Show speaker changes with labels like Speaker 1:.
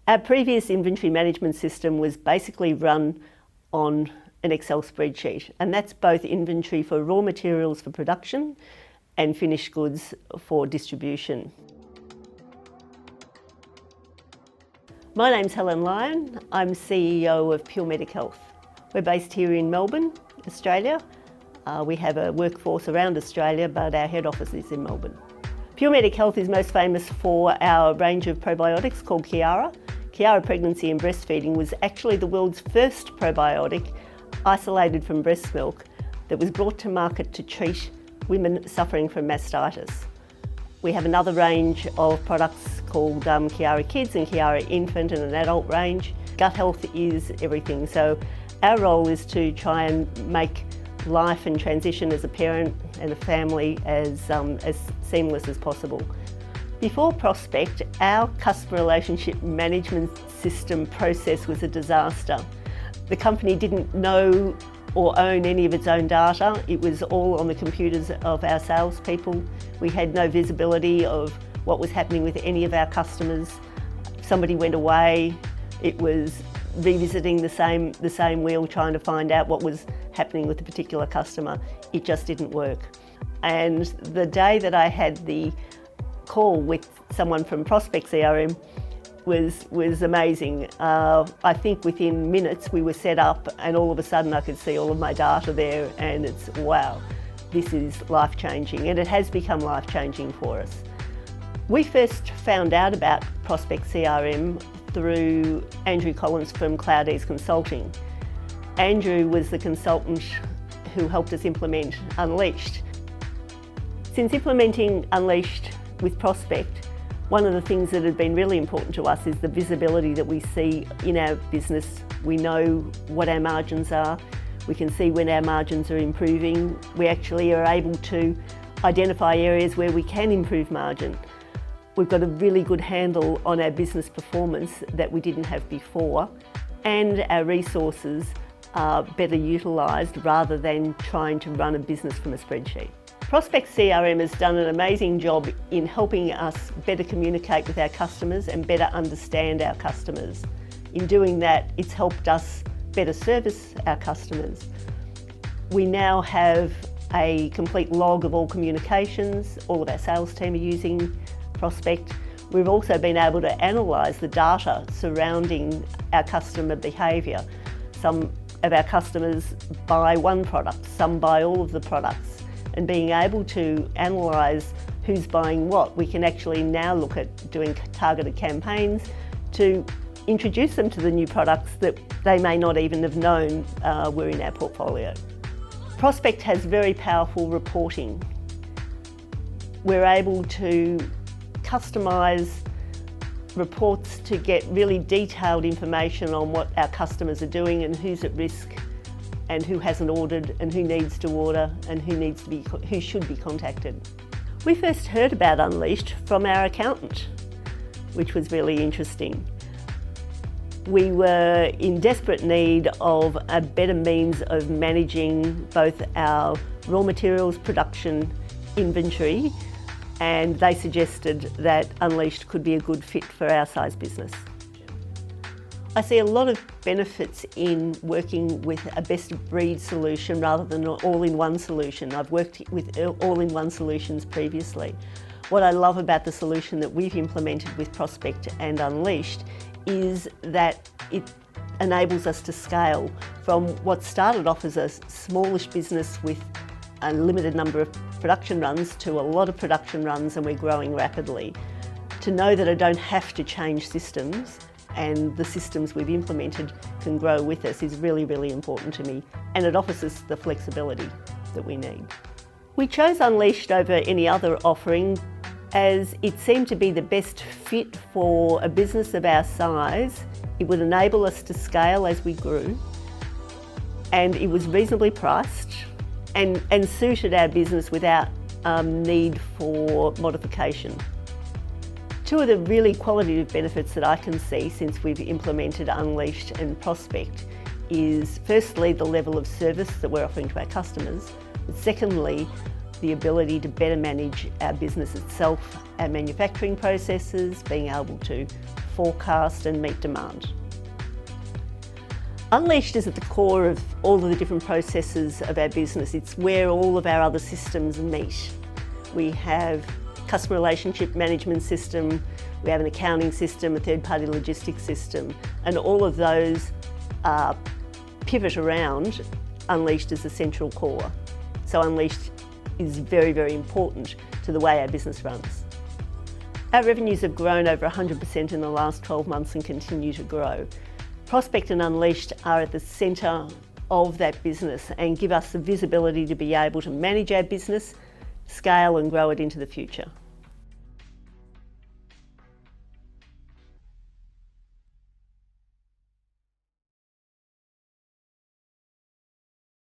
Speaker 1: Our previous inventory management system was basically run on an Excel spreadsheet, and that's both inventory for raw materials for production and finished goods for distribution. My name's Helen Lyon. I'm CEO of Puremedic Health. We're based here in Melbourne, Australia. We have a workforce around Australia, but our head office is in Melbourne. Puremedic Health is most famous for our range of probiotics called Chiara. Chiara Pregnancy and Breastfeeding was actually the world's first probiotic isolated from breast milk that was brought to market to treat women suffering from mastitis. We have another range of products called Chiara Kids and Chiara Infant and an adult range. Gut health is everything, so our role is to try and make life and transition as a parent and a family as seamless as possible. Before Prospect, our customer relationship management system process was a disaster. The company didn't know or own any of its own data. It was all on the computers of our salespeople. We had no visibility of what was happening with any of our customers. If somebody went away, it was revisiting the same wheel, trying to find out what was happening with a particular customer. It just didn't work. And the day that I had the call with someone from Prospect CRM was amazing. I think within minutes we were set up and all of a sudden I could see all of my data there, and it's wow, this is life-changing, and it has become life-changing for us. We first found out about Prospect CRM through Andrew Collins from Cloudease Consulting. Andrew was the consultant who helped us implement Unleashed. Since implementing Unleashed with Prospect, one of the things that had been really important to us is the visibility that we see in our business. We know what our margins are. We can see when our margins are improving. We actually are able to identify areas where we can improve margin. We've got a really good handle on our business performance that we didn't have before, and our resources are better utilised rather than trying to run a business from a spreadsheet. Prospect CRM has done an amazing job in helping us better communicate with our customers and better understand our customers. In doing that, it's helped us better service our customers. We now have a complete log of all communications. All of our sales team are using Prospect. We've also been able to analyse the data surrounding our customer behaviour. Some of our customers buy one product, some buy all of the products. And being able to analyse who's buying what, we can actually now look at doing targeted campaigns to introduce them to the new products that they may not even have known were in our portfolio. Prospect has very powerful reporting. We're able to customise reports to get really detailed information on what our customers are doing and who's at risk and who hasn't ordered and who needs to order and who should be contacted. We first heard about Unleashed from our accountant, which was really interesting. We were in desperate need of a better means of managing both our raw materials production inventory, and they suggested that Unleashed could be a good fit for our size business. I see a lot of benefits in working with a best-of-breed solution rather than an all-in-one solution. I've worked with all-in-one solutions previously. What I love about the solution that we've implemented with Prospect and Unleashed is that it enables us to scale from what started off as a smallish business with a limited number of production runs to a lot of production runs, and we're growing rapidly. To know that I don't have to change systems and the systems we've implemented can grow with us is really, really important to me, and it offers us the flexibility that we need. We chose Unleashed over any other offering as it seemed to be the best fit for a business of our size. It would enable us to scale as we grew, and it was reasonably priced and suited our business without need for modification. Two of the really qualitative benefits that I can see since we've implemented Unleashed and Prospect is firstly the level of service that we're offering to our customers, but secondly the ability to better manage our business itself, our manufacturing processes, being able to forecast and meet demand. Unleashed is at the core of all of the different processes of our business. It's where all of our other systems meet. We have customer relationship management system, we have an accounting system, a third-party logistics system, and all of those pivot around Unleashed as a central core. So Unleashed is very, very important to the way our business runs. Our revenues have grown over 100% in the last 12 months and continue to grow. Prospect and Unleashed are at the centre of that business and give us the visibility to be able to manage our business, scale and grow it into the future.